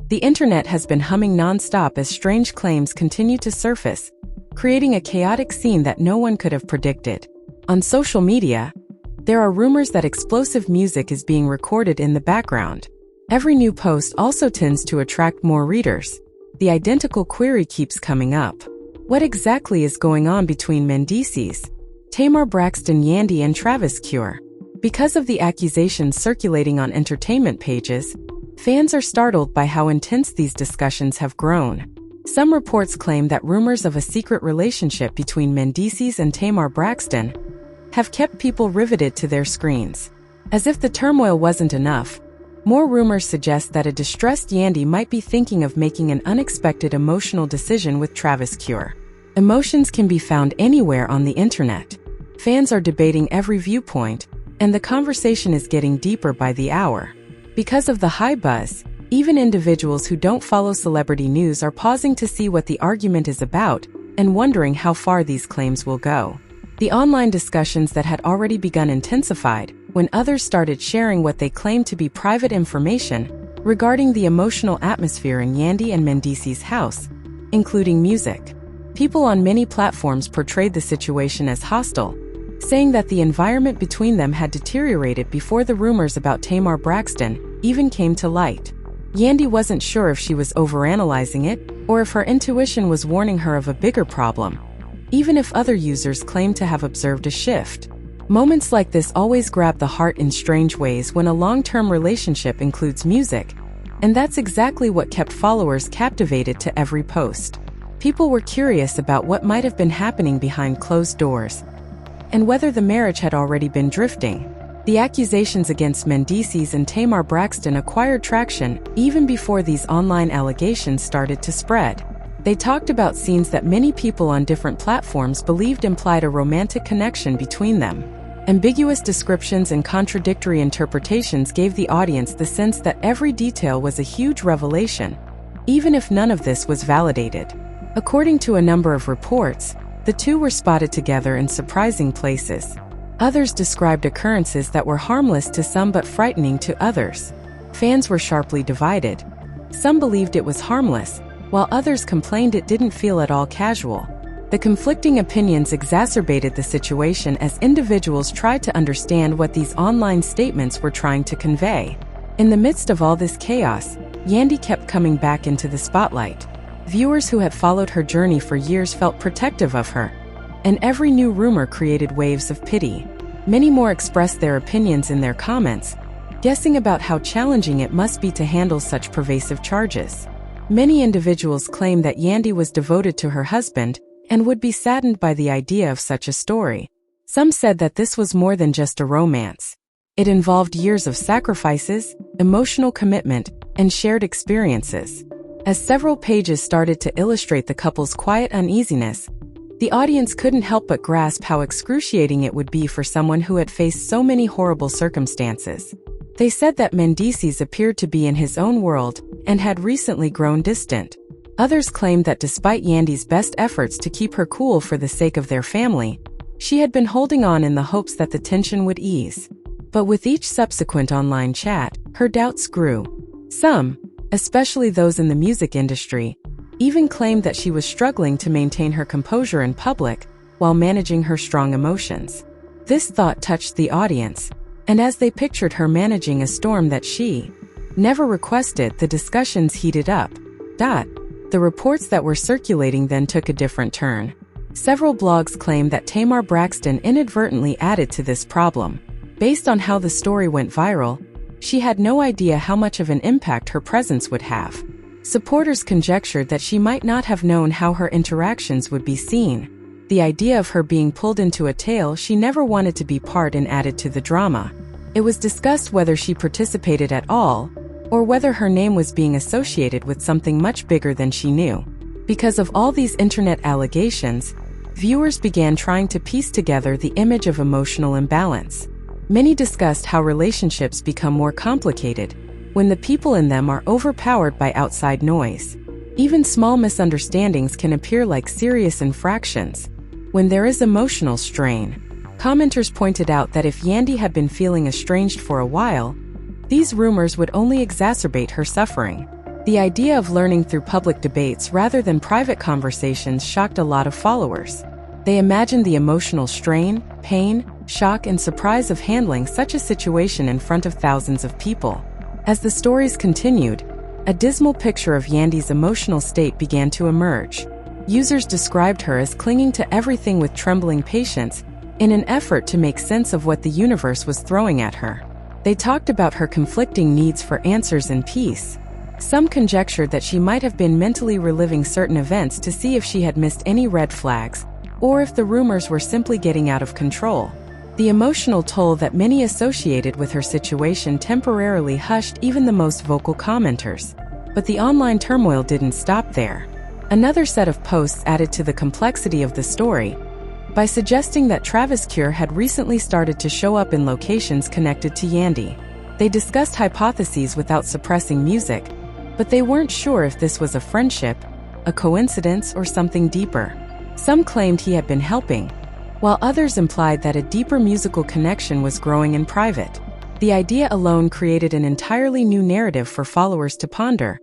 The internet has been humming non-stop as strange claims continue to surface, creating a chaotic scene that no one could have predicted. On social media, there are rumors that explosive music is being recorded in the background. Every new post also tends to attract more readers. The identical query keeps coming up. What exactly is going on between Mendeecees, Tamar Braxton, Yandy, and Travis Cure? Because of the accusations circulating on entertainment pages, fans are startled by how intense these discussions have grown. Some reports claim that rumors of a secret relationship between Mendeecees and Tamar Braxton have kept people riveted to their screens. As if the turmoil wasn't enough, more rumors suggest that a distressed Yandy might be thinking of making an unexpected emotional decision with Travis Cure. Emotions can be found anywhere on the internet. Fans are debating every viewpoint, and the conversation is getting deeper by the hour. Because of the high buzz, even individuals who don't follow celebrity news are pausing to see what the argument is about and wondering how far these claims will go. The online discussions that had already begun intensified when others started sharing what they claimed to be private information regarding the emotional atmosphere in Yandy and Mendeecees' house, including music. People on many platforms portrayed the situation as hostile, saying that the environment between them had deteriorated before the rumors about Tamar Braxton even came to light. Yandy wasn't sure if she was overanalyzing it or if her intuition was warning her of a bigger problem, even if other users claimed to have observed a shift. Moments like this always grab the heart in strange ways when a long-term relationship includes music, and that's exactly what kept followers captivated to every post. People were curious about what might have been happening behind closed doors, and whether the marriage had already been drifting. The accusations against Mendeecees and Tamar Braxton acquired traction even before these online allegations started to spread. They talked about scenes that many people on different platforms believed implied a romantic connection between them. Ambiguous descriptions and contradictory interpretations gave the audience the sense that every detail was a huge revelation, even if none of this was validated. According to a number of reports, the two were spotted together in surprising places. Others described occurrences that were harmless to some but frightening to others. Fans were sharply divided. Some believed it was harmless, while others complained it didn't feel at all casual. The conflicting opinions exacerbated the situation as individuals tried to understand what these online statements were trying to convey. In the midst of all this chaos, Yandy kept coming back into the spotlight. Viewers who had followed her journey for years felt protective of her, and every new rumor created waves of pity. Many more expressed their opinions in their comments, guessing about how challenging it must be to handle such pervasive charges. Many individuals claimed that Yandy was devoted to her husband and would be saddened by the idea of such a story. Some said that this was more than just a romance. It involved years of sacrifices, emotional commitment, and shared experiences. As several pages started to illustrate the couple's quiet uneasiness, the audience couldn't help but grasp how excruciating it would be for someone who had faced so many horrible circumstances. They said that Mendeecees appeared to be in his own world and had recently grown distant. Others claimed that despite Yandy's best efforts to keep her cool for the sake of their family, she had been holding on in the hopes that the tension would ease. But with each subsequent online chat, her doubts grew. Some, especially those in the music industry, even claimed that she was struggling to maintain her composure in public while managing her strong emotions. This thought touched the audience, and as they pictured her managing a storm that she never requested, the discussions heated up. The reports that were circulating then took a different turn. Several blogs claimed that Tamar Braxton inadvertently added to this problem. Based on how the story went viral, she had no idea how much of an impact her presence would have. Supporters conjectured that she might not have known how her interactions would be seen. The idea of her being pulled into a tale she never wanted to be part in added to the drama. It was discussed whether she participated at all, or whether her name was being associated with something much bigger than she knew. Because of all these internet allegations, viewers began trying to piece together the image of emotional imbalance. Many discussed how relationships become more complicated when the people in them are overpowered by outside noise. Even small misunderstandings can appear like serious infractions when there is emotional strain. Commenters pointed out that if Yandy had been feeling estranged for a while, these rumors would only exacerbate her suffering. The idea of learning through public debates rather than private conversations shocked a lot of followers. They imagined the emotional strain, pain, shock, and surprise of handling such a situation in front of thousands of people. As the stories continued, a dismal picture of Yandy's emotional state began to emerge. Users described her as clinging to everything with trembling patience in an effort to make sense of what the universe was throwing at her. They talked about her conflicting needs for answers and peace. Some conjectured that she might have been mentally reliving certain events to see if she had missed any red flags, or if the rumors were simply getting out of control. The emotional toll that many associated with her situation temporarily hushed even the most vocal commenters. But the online turmoil didn't stop there. Another set of posts added to the complexity of the story by suggesting that Travis Cure had recently started to show up in locations connected to Yandy. They discussed hypotheses without suppressing music, but they weren't sure if this was a friendship, a coincidence, or something deeper. Some claimed he had been helping, while others implied that a deeper musical connection was growing in private. The idea alone created an entirely new narrative for followers to ponder,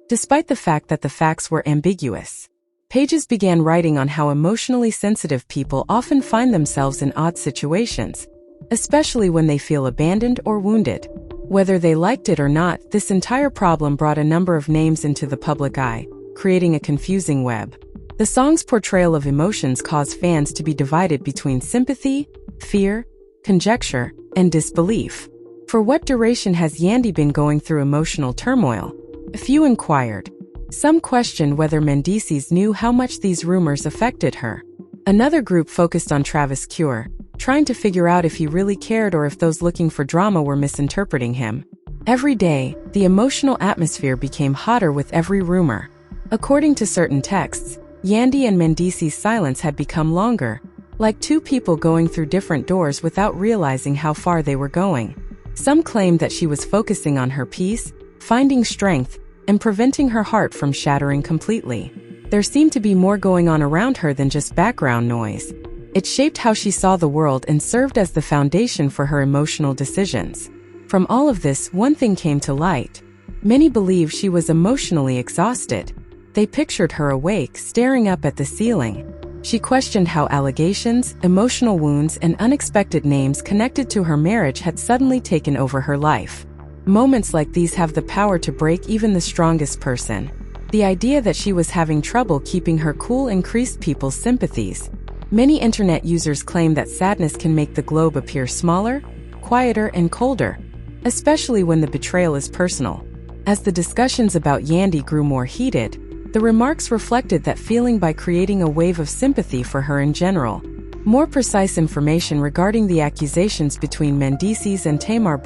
despite the fact that the facts were ambiguous. Pages began writing on how emotionally sensitive people often find themselves in odd situations, especially when they feel abandoned or wounded. Whether they liked it or not, this entire problem brought a number of names into the public eye, creating a confusing web. The song's portrayal of emotions caused fans to be divided between sympathy, fear, conjecture, and disbelief. For what duration has Yandy been going through emotional turmoil? A few inquired. Some questioned whether Mendeecees knew how much these rumors affected her. Another group focused on Travis Cure, trying to figure out if he really cared or if those looking for drama were misinterpreting him. Every day, the emotional atmosphere became hotter with every rumor. According to certain texts, Yandy and Mendeecees' silence had become longer, like two people going through different doors without realizing how far they were going. Some claimed that she was focusing on her peace, finding strength, and preventing her heart from shattering completely. There seemed to be more going on around her than just background noise. It shaped how she saw the world and served as the foundation for her emotional decisions. From all of this, one thing came to light. Many believed she was emotionally exhausted. They pictured her awake, staring up at the ceiling. She questioned how allegations, emotional wounds, and unexpected names connected to her marriage had suddenly taken over her life. Moments like these have the power to break even the strongest person. The idea that she was having trouble keeping her cool increased people's sympathies. Many internet users claim that sadness can make the globe appear smaller, quieter, and colder, especially when the betrayal is personal. As the discussions about Yandy grew more heated, the remarks reflected that feeling by creating a wave of sympathy for her in general. More precise information regarding the accusations between Mendeecees and Tamar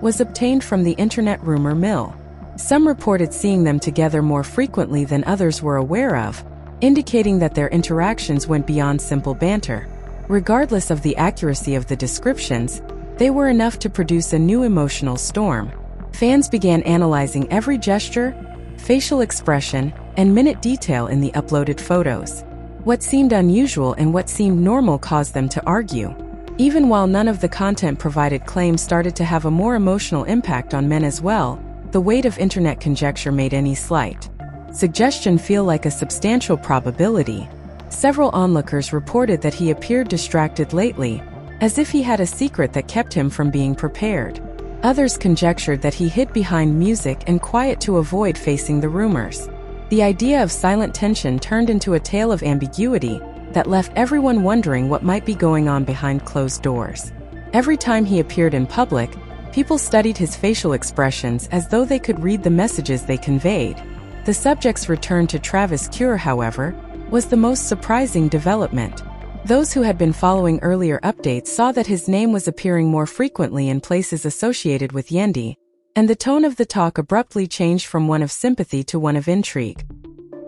was obtained from the internet rumor mill. Some reported seeing them together more frequently than others were aware of, indicating that their interactions went beyond simple banter. Regardless of the accuracy of the descriptions, they were enough to produce a new emotional storm. Fans began analyzing every gesture, facial expression, and minute detail in the uploaded photos. What seemed unusual and what seemed normal caused them to argue. Even while none of the content provided claims started to have a more emotional impact on men as well, the weight of internet conjecture made any slight suggestion feel like a substantial probability. Several onlookers reported that he appeared distracted lately, as if he had a secret that kept him from being prepared. Others conjectured that he hid behind music and quiet to avoid facing the rumors. The idea of silent tension turned into a tale of ambiguity that left everyone wondering what might be going on behind closed doors. Every time he appeared in public, people studied his facial expressions as though they could read the messages they conveyed. The subject's return to Travis Cure, however, was the most surprising development. Those who had been following earlier updates saw that his name was appearing more frequently in places associated with Yandy, and the tone of the talk abruptly changed from one of sympathy to one of intrigue.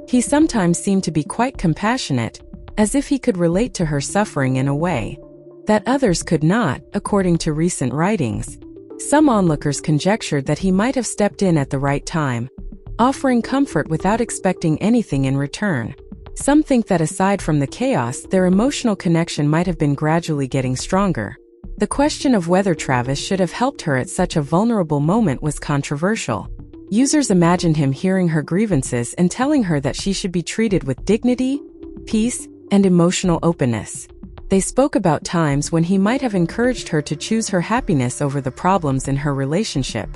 He sometimes seemed to be quite compassionate, as if he could relate to her suffering in a way that others could not, according to recent writings. Some onlookers conjectured that he might have stepped in at the right time, offering comfort without expecting anything in return. Some think that aside from the chaos, their emotional connection might have been gradually getting stronger. The question of whether Travis should have helped her at such a vulnerable moment was controversial. Users imagined him hearing her grievances and telling her that she should be treated with dignity, peace, and emotional openness. They spoke about times when he might have encouraged her to choose her happiness over the problems in her relationship.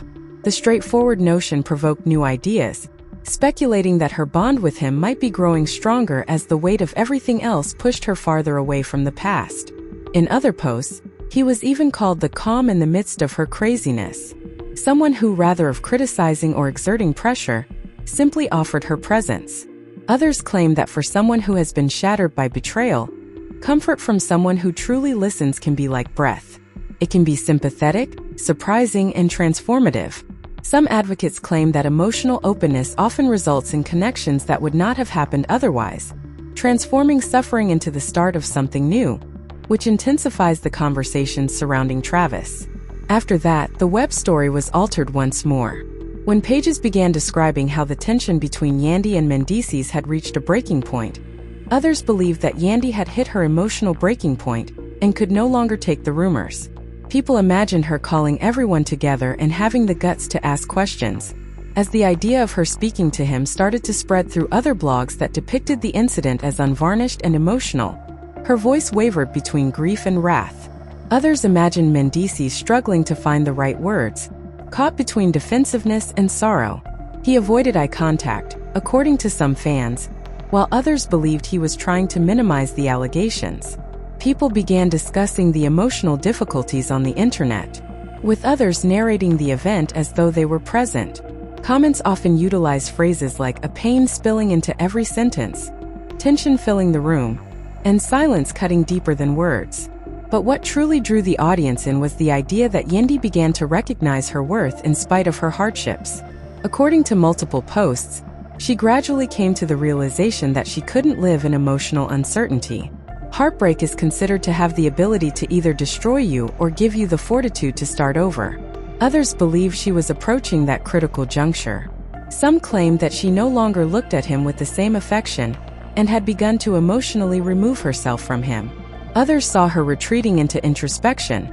The straightforward notion provoked new ideas, speculating that her bond with him might be growing stronger as the weight of everything else pushed her farther away from the past. In other posts, he was even called the calm in the midst of her craziness, someone who, rather than criticizing or exerting pressure, simply offered her presence. Others claim that for someone who has been shattered by betrayal, comfort from someone who truly listens can be like breath. It can be sympathetic, surprising, and transformative. Some advocates claim that emotional openness often results in connections that would not have happened otherwise, transforming suffering into the start of something new, which intensifies the conversations surrounding Travis. After that, the web story was altered once more. When pages began describing how the tension between Yandy and Mendeecees had reached a breaking point, others believed that Yandy had hit her emotional breaking point and could no longer take the rumors. People imagined her calling everyone together and having the guts to ask questions. As the idea of her speaking to him started to spread through other blogs that depicted the incident as unvarnished and emotional, her voice wavered between grief and wrath. Others imagined Mendeecees struggling to find the right words, caught between defensiveness and sorrow. He avoided eye contact, according to some fans, while others believed he was trying to minimize the allegations. People began discussing the emotional difficulties on the internet, with others narrating the event as though they were present. Comments often utilized phrases like a pain spilling into every sentence, tension filling the room, and silence cutting deeper than words. But what truly drew the audience in was the idea that Yandy began to recognize her worth in spite of her hardships. According to multiple posts, she gradually came to the realization that she couldn't live in emotional uncertainty. Heartbreak is considered to have the ability to either destroy you or give you the fortitude to start over. Others believe she was approaching that critical juncture. Some claimed that she no longer looked at him with the same affection and had begun to emotionally remove herself from him. Others saw her retreating into introspection,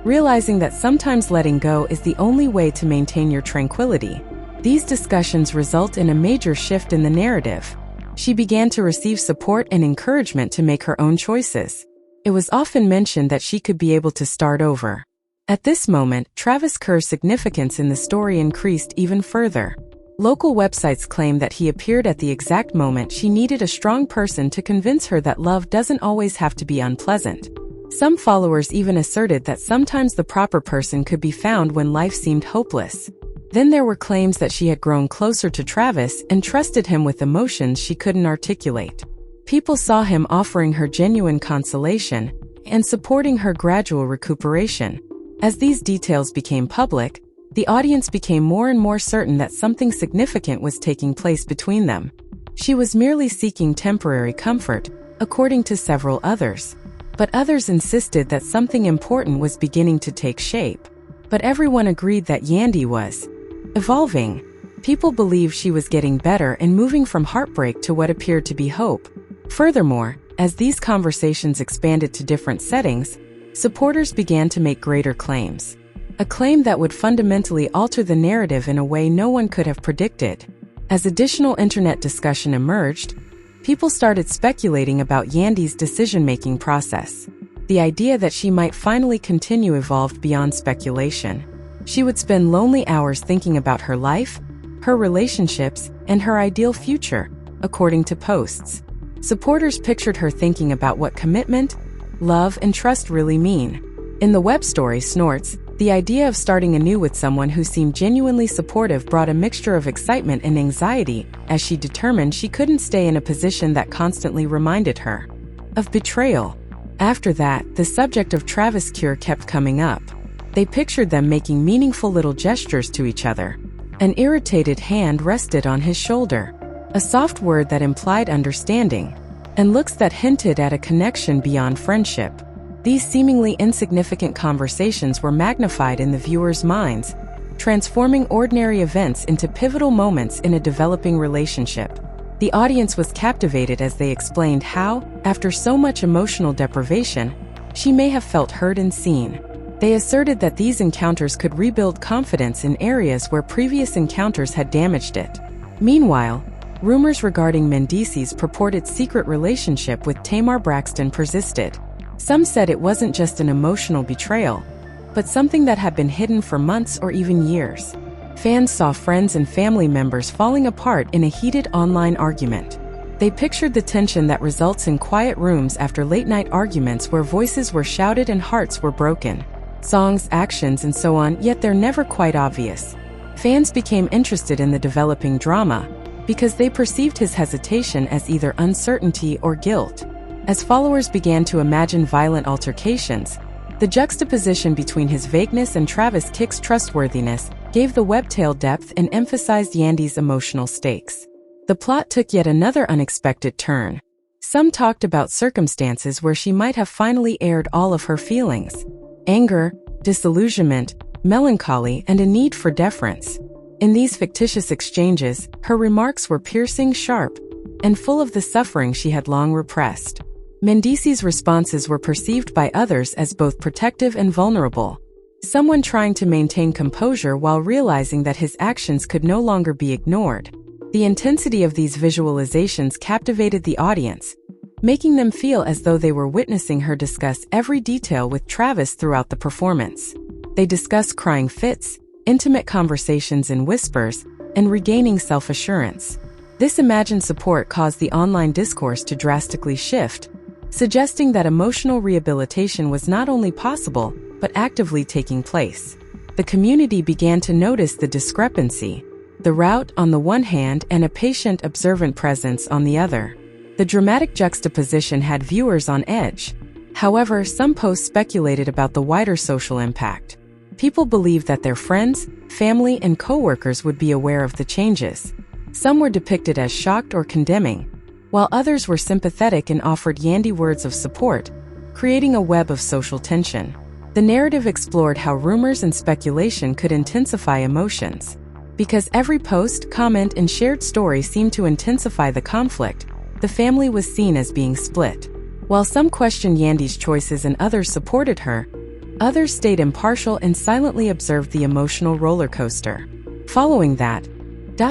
realizing that sometimes letting go is the only way to maintain your tranquility. These discussions result in a major shift in the narrative. She began to receive support and encouragement to make her own choices. It was often mentioned that she could be able to start over. At this moment, Travis Kerr's significance in the story increased even further. Local websites claim that he appeared at the exact moment she needed a strong person to convince her that love doesn't always have to be unpleasant. Some followers even asserted that sometimes the proper person could be found when life seemed hopeless. Then there were claims that she had grown closer to Travis and trusted him with emotions she couldn't articulate. People saw him offering her genuine consolation and supporting her gradual recuperation. As these details became public, the audience became more and more certain that something significant was taking place between them. She was merely seeking temporary comfort, according to several others. But others insisted that something important was beginning to take shape. But everyone agreed that Yandy was evolving. People believed she was getting better and moving from heartbreak to what appeared to be hope. Furthermore, as these conversations expanded to different settings, supporters began to make greater claims. A claim that would fundamentally alter the narrative in a way no one could have predicted. As additional internet discussion emerged, people started speculating about Yandy's decision-making process. The idea that she might finally continue evolved beyond speculation. She would spend lonely hours thinking about her life, her relationships, and her ideal future, according to posts. Supporters pictured her thinking about what commitment, love, and trust really mean. In the web story Snorts, the idea of starting anew with someone who seemed genuinely supportive brought a mixture of excitement and anxiety, as she determined she couldn't stay in a position that constantly reminded her of betrayal. After that, the subject of Travis Kerr kept coming up. They pictured them making meaningful little gestures to each other. An irritated hand rested on his shoulder, a soft word that implied understanding, and looks that hinted at a connection beyond friendship. These seemingly insignificant conversations were magnified in the viewers' minds, transforming ordinary events into pivotal moments in a developing relationship. The audience was captivated as they explained how, after so much emotional deprivation, she may have felt heard and seen. They asserted that these encounters could rebuild confidence in areas where previous encounters had damaged it. Meanwhile, rumors regarding Mendeecees' purported secret relationship with Tamar Braxton persisted. Some said it wasn't just an emotional betrayal, but something that had been hidden for months or even years. Fans saw friends and family members falling apart in a heated online argument. They pictured the tension that results in quiet rooms after late-night arguments where voices were shouted and hearts were broken. Songs, actions, and so on, yet they're never quite obvious. Fans became interested in the developing drama because they perceived his hesitation as either uncertainty or guilt. As followers began to imagine violent altercations, the juxtaposition between his vagueness and Travis Kick's trustworthiness gave the webtale depth and emphasized Yandy's emotional stakes. The plot took yet another unexpected turn. Some talked about circumstances where she might have finally aired all of her feelings: anger, disillusionment, melancholy, and a need for deference. In these fictitious exchanges, her remarks were piercing, sharp, and full of the suffering she had long repressed. Mendeecees' responses were perceived by others as both protective and vulnerable. Someone trying to maintain composure while realizing that his actions could no longer be ignored. The intensity of these visualizations captivated the audience, making them feel as though they were witnessing her discuss every detail with Travis throughout the performance. They discussed crying fits, intimate conversations in whispers, and regaining self-assurance. This imagined support caused the online discourse to drastically shift, suggesting that emotional rehabilitation was not only possible, but actively taking place. The community began to notice the discrepancy: the rout on the one hand and a patient, observant presence on the other. The dramatic juxtaposition had viewers on edge. However, some posts speculated about the wider social impact. People believed that their friends, family, and co-workers would be aware of the changes. Some were depicted as shocked or condemning, while others were sympathetic and offered Yandy words of support, creating a web of social tension. The narrative explored how rumors and speculation could intensify emotions. Because every post, comment, and shared story seemed to intensify the conflict, the family was seen as being split. While some questioned Yandy's choices and others supported her, others stayed impartial and silently observed the emotional roller coaster. Following that,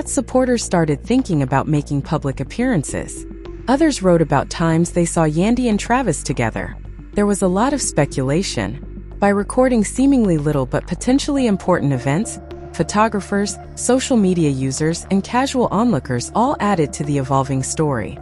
supporters started thinking about making public appearances. Others wrote about times they saw Yandy and Travis together. There was a lot of speculation. By recording seemingly little but potentially important events, photographers, social media users, and casual onlookers all added to the evolving story.